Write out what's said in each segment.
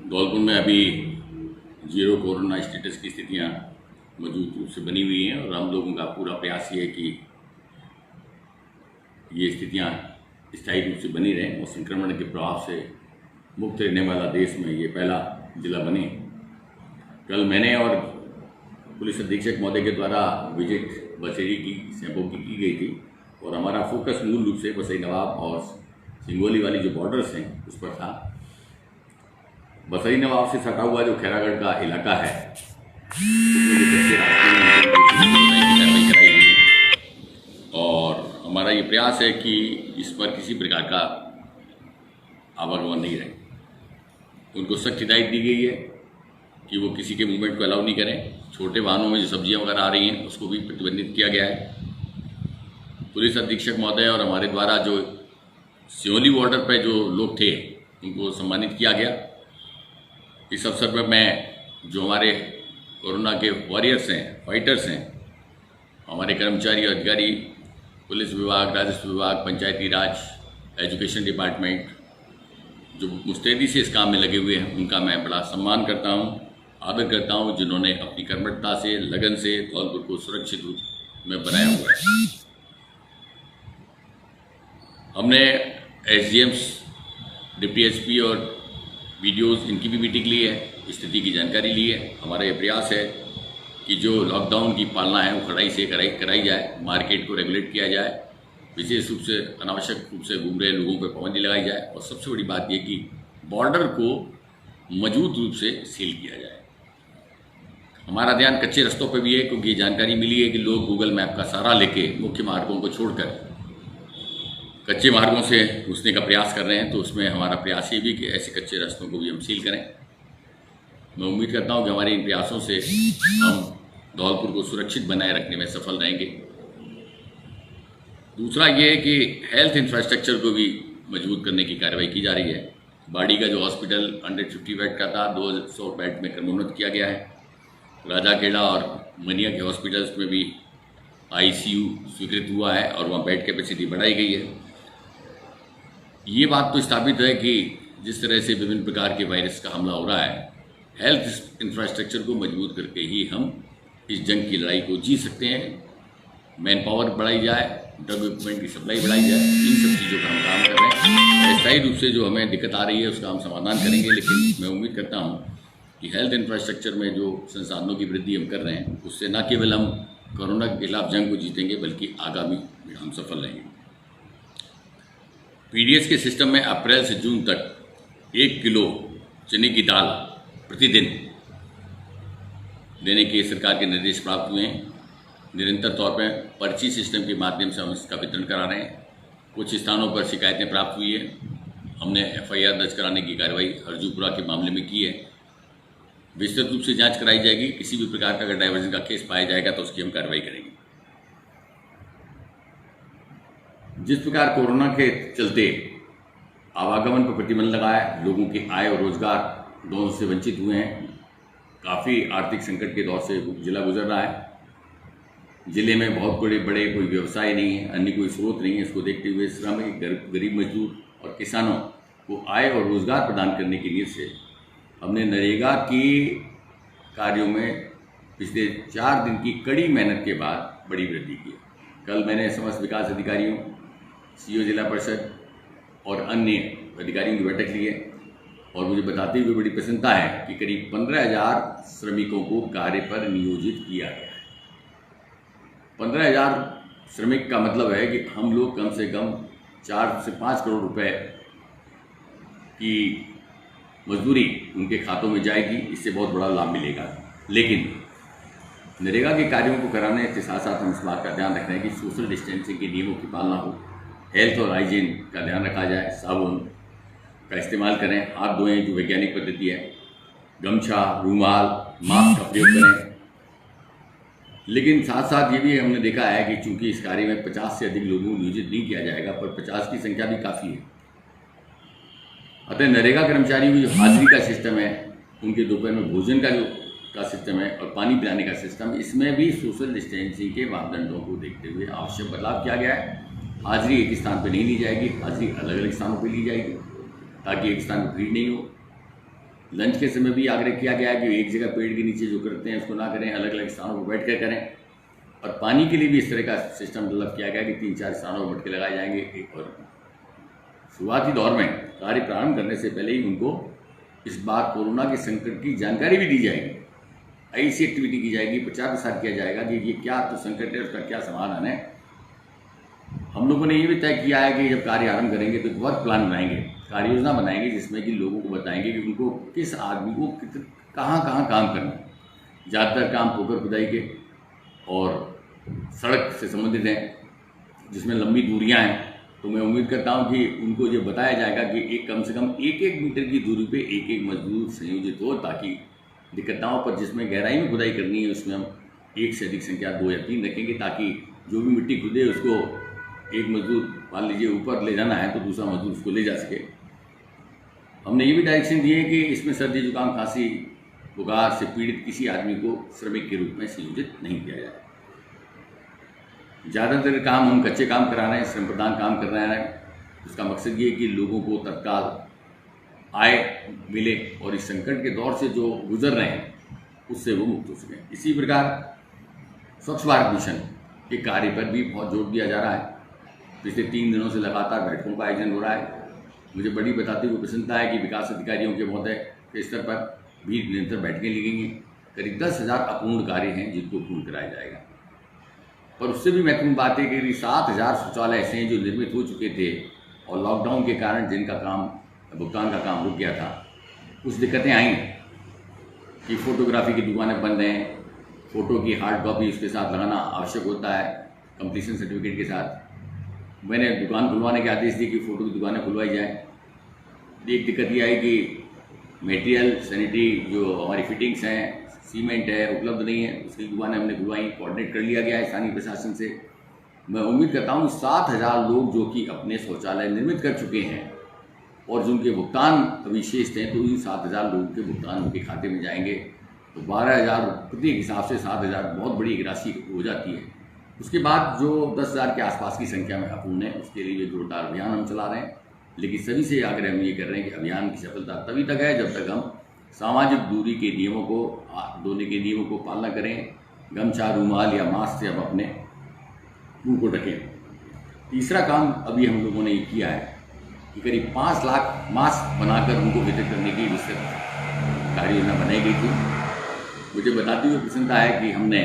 धौलपुर में अभी zero corona status की स्थितियां मौजूद रूप से बनी हुई हैं और हम लोगों का पूरा प्रयास ये है कि ये स्थितियां स्थायी रूप से बनी रहें और संक्रमण के प्रभाव से मुक्त रहने वाला देश में ये पहला जिला बने। कल मैंने और पुलिस अधीक्षक महोदय के द्वारा विजिट बसेरी की सैंपल की गई थी और हमारा फोकस मूल रूप से बसई नवाब और सिंगोली वाली जो बॉर्डर्स हैं उस पर था। बसई नवाब से सटा हुआ जो खैरागढ़ का इलाका है उसमें जो कच्चे रास्ते कार्रवाई कराई गई और हमारा ये प्रयास है कि इस पर किसी प्रकार का आवागमन नहीं रहे। उनको सख्त हिदायत दी गई है कि वो किसी के मूवमेंट को अलाउ नहीं करें। छोटे वाहनों में जो सब्जियां वगैरह आ रही हैं उसको भी प्रतिबंधित किया गया है। पुलिस अधीक्षक महोदय और हमारे द्वारा जो सियोली बॉर्डर पर जो लोग थे उनको सम्मानित किया गया। इस अवसर पर मैं जो हमारे कोरोना के वॉरियर्स हैं, फाइटर्स हैं, हमारे कर्मचारी अधिकारी, पुलिस विभाग, राजस्व विभाग, पंचायती राज, एजुकेशन डिपार्टमेंट जो मुस्तैदी से इस काम में लगे हुए हैं उनका मैं बड़ा सम्मान करता हूं, आदर करता हूं, जिन्होंने अपनी कर्मठता से, लगन से धौलपुर को सुरक्षित रूप में बनाया हुआ है। हमने एसडीएम्स, डिप्टी एसपी और वीडियोज़ इनकी भी मीटिंग ली है, स्थिति की जानकारी ली है। हमारा ये प्रयास है कि जो लॉकडाउन की पालना है वो कड़ाई से कराई जाए, मार्केट को रेगुलेट किया जाए, विशेष रूप से अनावश्यक रूप से घूम रहे लोगों पर पाबंदी लगाई जाए और सबसे बड़ी बात ये कि बॉर्डर को मजबूत रूप से सील किया जाए। हमारा ध्यान कच्चे रास्तों पर भी है क्योंकि जानकारी मिली है कि लोग गूगल मैप का सहारा लेके मुख्य मार्गों को छोड़कर कच्चे मार्गों से घुसने का प्रयास कर रहे हैं। तो उसमें हमारा प्रयास ये भी कि ऐसे कच्चे रास्तों को भी हम सील करें। मैं उम्मीद करता हूं कि हमारे इन प्रयासों से हम धौलपुर को सुरक्षित बनाए रखने में सफल रहेंगे। दूसरा ये है कि हेल्थ इंफ्रास्ट्रक्चर को भी मजबूत करने की कार्रवाई की जा रही है। बाड़ी का जो हॉस्पिटल 150 बेड का था 200 बेड में क्रमोन्नत किया गया है। राजाखेड़ा और मनिया के हॉस्पिटल्स में भी आईसीयू स्वीकृत हुआ है और वहाँ बेड कैपेसिटी बढ़ाई गई है। ये बात तो स्थापित है कि जिस तरह से विभिन्न प्रकार के वायरस का हमला हो रहा है, हेल्थ इंफ्रास्ट्रक्चर को मजबूत करके ही हम इस जंग की लड़ाई को जीत सकते हैं। मैन पावर बढ़ाई जाए, ड्रग इक्विपमेंट की सप्लाई बढ़ाई जाए, इन सब चीज़ों पर हम काम कर रहे हैं। अस्थायी रूप से जो हमें दिक्कत आ रही है उसका हम समाधान करेंगे, लेकिन मैं उम्मीद करता हूँ कि हेल्थ इंफ्रास्ट्रक्चर में जो संसाधनों की वृद्धि हम कर रहे हैं उससे न केवल हम कोरोना के खिलाफ जंग को जीतेंगे बल्कि आगामी में हम सफल रहेंगे। पीडीएस के सिस्टम में अप्रैल से जून तक 1 किलो चने की दाल प्रतिदिन देने के सरकार के निर्देश प्राप्त हुए हैं। निरंतर तौर पर पर्ची सिस्टम के माध्यम से हम इसका वितरण करा रहे हैं। कुछ स्थानों पर शिकायतें प्राप्त हुई है, हमने एफआईआर दर्ज कराने की कार्रवाई हरजूपुरा के मामले में की है। विस्तृत रूप से जांच कराई जाएगी। किसी भी प्रकार का अगर डायवर्जन का केस पाया जाएगा तो उसकी हम कार्रवाई करेंगे। जिस प्रकार कोरोना के चलते आवागमन पर प्रतिबंध लगा है, लोगों के आय और रोजगार दोनों से वंचित हुए हैं। काफ़ी आर्थिक संकट के दौर से जिला गुजर रहा है। जिले में बहुत बड़े कोई व्यवसाय नहीं है, अन्य कोई स्रोत नहीं है। इसको देखते हुए श्रमिक, गरीब मजदूर और किसानों को आय और रोजगार प्रदान करने की नीयत से हमने नरेगा की कार्यों में पिछले 4 दिन की कड़ी मेहनत के बाद बड़ी वृद्धि की। कल मैंने समस्त विकास अधिकारियों, सीईओ जिला परिषद और अन्य अधिकारियों की बैठक ली है और मुझे बताते हुए बड़ी प्रसन्नता है कि करीब 15,000 श्रमिकों को कार्य पर नियोजित किया गया है। 15,000 श्रमिक का मतलब है कि हम लोग कम से कम 4 से 5 करोड़ रुपए की मजदूरी उनके खातों में जाएगी। इससे बहुत बड़ा लाभ मिलेगा। लेकिन नरेगा के कार्यों को कराने के साथ साथ हम इस बात का ध्यान रख रहे हैं कि सोशल डिस्टेंसिंग के नियमों की पालना हो, हेल्थ और हाइजीन का ध्यान रखा जाए, साबुन का इस्तेमाल करें, हाथ धोएं जो वैज्ञानिक पद्धति है, गमछा, रूमाल, मास्क का प्रयोग करें। लेकिन साथ साथ ये भी हमने देखा है कि चूंकि इस कार्य में 50 से अधिक लोगों को नियोजित नहीं किया जाएगा, पर 50 की संख्या भी काफ़ी है। अतः नरेगा कर्मचारियों की जो हाजिरी का सिस्टम है, उनके दोपहर में भोजन का सिस्टम है और पानी पिलाने का सिस्टम, इसमें भी सोशल डिस्टेंसिंग के मापदंडों को देखते हुए आवश्यक बदलाव किया गया है। हाजिरी एक स्थान पर नहीं ली जाएगी, हाजिरी अलग अलग स्थानों पर ली जाएगी ताकि एक स्थान पर भीड़ नहीं हो। लंच के समय भी आग्रह किया गया है कि एक जगह पेड़ के नीचे जो करते हैं उसको ना करें, अलग अलग स्थानों पर बैठ कर करें। और पानी के लिए भी इस तरह का सिस्टम डेवलप किया गया कि 3-4 स्थानों पर मटके लगाए जाएंगे। और शुरुआती दौर में कार्य प्रारंभ करने से पहले ही उनको इस बार कोरोना के संकट की जानकारी भी दी जाएगी, ऐसी एक्टिविटी की जाएगी, प्रचार प्रसार किया जाएगा कि ये क्या तो संकट है, उसका क्या समाधान है। हम लोगों ने ये भी तय किया है कि जब कार्य आरंभ करेंगे तो एक वर्क प्लान बनाएंगे, कार्य योजना बनाएंगे, जिसमें कि लोगों को बताएंगे कि उनको किस आदमी को कहाँ कहाँ काम करना है। ज़्यादातर काम पोखर खुदाई के और सड़क से संबंधित हैं, जिसमें लंबी दूरियां हैं। तो मैं उम्मीद करता हूं कि उनको ये बताया जाएगा कि एक कम से कम 1-1 मीटर की दूरी पे एक मजदूर संयोजित हो, ताकि दिक्कत ना हो। पर जिसमें गहराई में खुदाई करनी है उसमें हम 1 से अधिक संख्या 2 या 3 रखेंगे, ताकि जो भी मिट्टी खुदे उसको एक मजदूर मान लीजिए ऊपर ले जाना है तो दूसरा मजदूर उसको ले जा सके। हमने ये भी डायरेक्शन दिए कि इसमें सर्दी जुकाम खांसी बुखार से पीड़ित किसी आदमी को श्रमिक के रूप में संयोजित नहीं किया जाए। ज़्यादातर काम हम कच्चे काम करा रहे हैं, श्रम प्रदान काम कर रहे हैं। उसका मकसद ये है कि लोगों को तत्काल आय मिले और इस संकट के दौर से जो गुजर रहे हैं उससे वो मुक्त हो सकें। इसी प्रकार स्वच्छ भारत मिशन के कार्य पर भी बहुत जोर दिया जा रहा है। पिछले 3 दिनों से लगातार बैठकों का आयोजन हो रहा है। मुझे बड़ी बताते हुए प्रसन्नता है कि विकास अधिकारियों के महोदय के स्तर पर भी निरंतर बैठकें ली गई हैं। करीब 10,000 अपूर्ण कार्य हैं जिनको पूर्ण कराया जाएगा। पर उससे भी महत्वपूर्ण बात है कि 7,000 शौचालय ऐसे हैं जो निर्मित हो चुके थे और लॉकडाउन के कारण जिनका काम भुगतान का काम रुक गया था। कुछ दिक्कतें आई कि फोटोग्राफी की दुकानें बंद हैं, फ़ोटो की हार्ड कॉपी उसके साथ लगाना आवश्यक होता है कंप्लीशन सर्टिफिकेट के साथ। मैंने दुकान खुलवाने के आदेश दिए कि फ़ोटो की दुकानें खुलवाई जाएँ। एक दिक्कत ये आई कि मटेरियल सैनिटरी जो हमारी फिटिंग्स हैं, सीमेंट है, उपलब्ध नहीं है। उसकी दुकानें हमने खुलवाई, कोऑर्डिनेट कर लिया गया है स्थानीय प्रशासन से। मैं उम्मीद करता हूँ 7,000 लोग जो कि अपने शौचालय निर्मित कर चुके हैं और जिनके भुगतान अभी शेष हैं, तो इन 7,000 लोगों के भुगतान उनके खाते में जाएंगे। तो 12,000 प्रति हिसाब से 7,000 बहुत बड़ी एक राशि हो जाती है। उसके बाद जो 10,000 के आसपास की संख्या में अपूर्ण है, उसके लिए जोरदार अभियान हम चला रहे हैं। लेकिन सभी से आग्रह हम ये कर रहे हैं कि अभियान की सफलता तभी तक है जब तक हम सामाजिक दूरी के नियमों को, धोने के नियमों को पालना करें, गमछा, रूमाल या मास्क से हम अपने मुंह को ढकें। तीसरा काम अभी हम लोगों ने ये किया है कि करीब 5 लाख मास्क बनाकर उनको वितरित करने की विस्तृत कार्य योजना बनाई गई थी। मुझे बताते हुए प्रसन्नता है कि हमने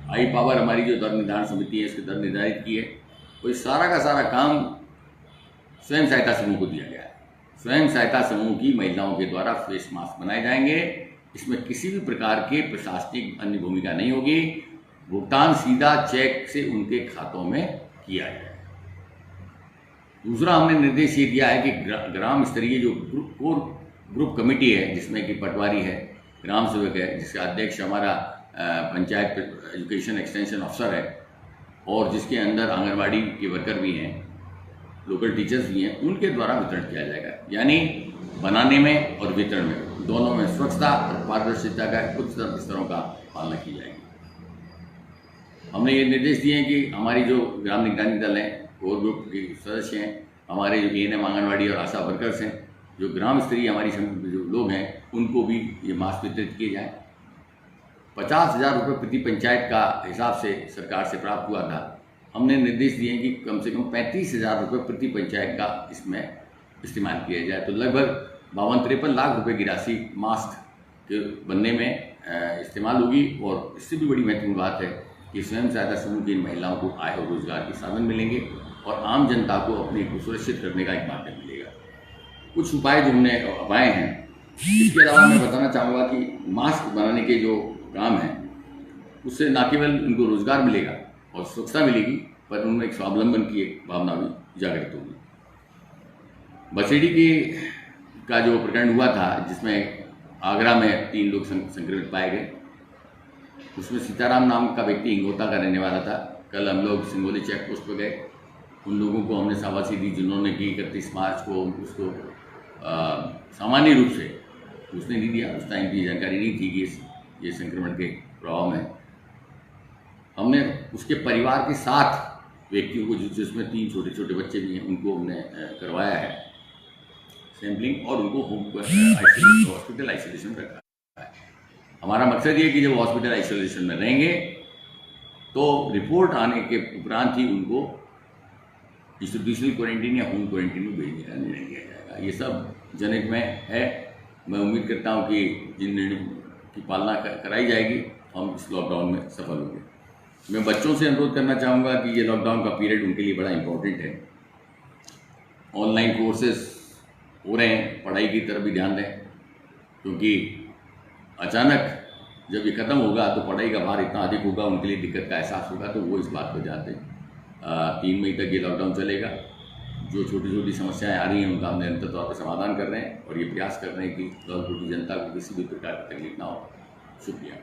हाई पावर हमारी जो दर निर्धारण समिति है उसकी दर निर्धारित की है। तो इस सारा का सारा काम स्वयं सहायता समूह को दिया गया है। स्वयं सहायता समूह की महिलाओं के द्वारा फेस मास्क बनाए जाएंगे। इसमें किसी भी प्रकार के प्रशासनिक अन्य भूमिका नहीं होगी। भुगतान सीधा चेक से उनके खातों में किया जाए। दूसरा हमने निर्देश ये दिया है कि ग्राम स्तरीय जो ग्रुप कमेटी है, जिसमें कि पटवारी है, ग्राम सेवक है, जिसका अध्यक्ष हमारा पंचायत एजुकेशन एक्सटेंशन अफसर है और जिसके अंदर आंगनबाड़ी के वर्कर भी हैं, लोकल टीचर्स भी हैं, उनके द्वारा वितरण किया जाएगा। यानी बनाने में और वितरण में दोनों में स्वच्छता और पारदर्शिता का उच्चतम स्तरों का पालना की जाएगी। हमने ये निर्देश दिए हैं कि हमारी जो ग्राम निगरानी दल हैं, कोर ग्रुप के सदस्य हैं, हमारे जो ANM आंगनबाड़ी और आशा वर्कर्स हैं, जो ग्राम स्तरीय हमारी जो लोग हैं, उनको भी ये मास्क वितरित किए जाएँ। 50,000 रुपये प्रति पंचायत का हिसाब से सरकार से प्राप्त हुआ था। हमने निर्देश दिए कि कम से कम 35,000 रुपये प्रति पंचायत का इसमें इस्तेमाल किया जाए। तो लगभग 52-53 लाख रुपए की राशि मास्क के बनने में इस्तेमाल होगी। और इससे भी बड़ी महत्वपूर्ण बात है कि स्वयं सहायता समूह की इन महिलाओं को आय और रोजगार के साधन मिलेंगे और आम जनता को अपने को सुरक्षित करने का एक माध्यम मिलेगा। कुछ उपाय जो हमने अपनाए हैं, इसके अलावा मैं बताना चाहूँगा कि मास्क बनाने के जो काम है उससे न केवल उनको रोजगार मिलेगा और स्वच्छता मिलेगी, पर उनमें एक स्वावलंबन की एक भावना भी जागृत होगी। बसेड़ी का जो प्रकरण हुआ था, जिसमें आगरा में 3 लोग संक्रमित पाए गए, उसमें सीताराम नाम का व्यक्ति हिंगोता का रहने वाला था। कल हम लोग सिंगोली चेक पोस्ट पर गए, उन लोगों को हमने शाबाशी दी जिन्होंने कि 31 मार्च को उसको सामान्य रूप से उसने नहीं दिया। उस टाइम की जानकारी नहीं थी कि ये संक्रमण के प्रभाव में। हमने उसके परिवार के 7 व्यक्तियों को, जिसमें 3 छोटे छोटे बच्चे भी हैं, उनको हमने करवाया है। सैम्पलिंग और उनको हॉस्पिटल आइसोलेशन में रखा है। हमारा मकसद ये है कि जब हॉस्पिटल आइसोलेशन में रहेंगे तो रिपोर्ट आने के उपरांत ही उनको इंस्टीट्यूशनल क्वारंटीन या होम क्वारंटीन में भेजने का निर्णय लिया जाएगा। ये सब जनहित में है। मैं उम्मीद करता हूँ कि इन निर्णय की पालना कराई जाएगी, हम इस लॉकडाउन में सफल होंगे। मैं बच्चों से अनुरोध करना चाहूँगा कि ये लॉकडाउन का पीरियड उनके लिए बड़ा इम्पोर्टेंट है। ऑनलाइन कोर्सेज हो रहे हैं, पढ़ाई की तरफ भी ध्यान दें, क्योंकि अचानक जब ये ख़त्म होगा तो पढ़ाई का भार इतना अधिक होगा, उनके लिए दिक्कत का एहसास होगा, तो वो इस बात पर ध्यान दें। 3 मई तक ये लॉकडाउन चलेगा। जो छोटी छोटी समस्याएं आ रही हैं उनका हम निरंतर तौर पर समाधान कर रहे हैं और ये प्रयास कर रहे हैं कि लाहौल स्पीति जनता को किसी भी प्रकार की तकलीफ ना हो। शुक्रिया।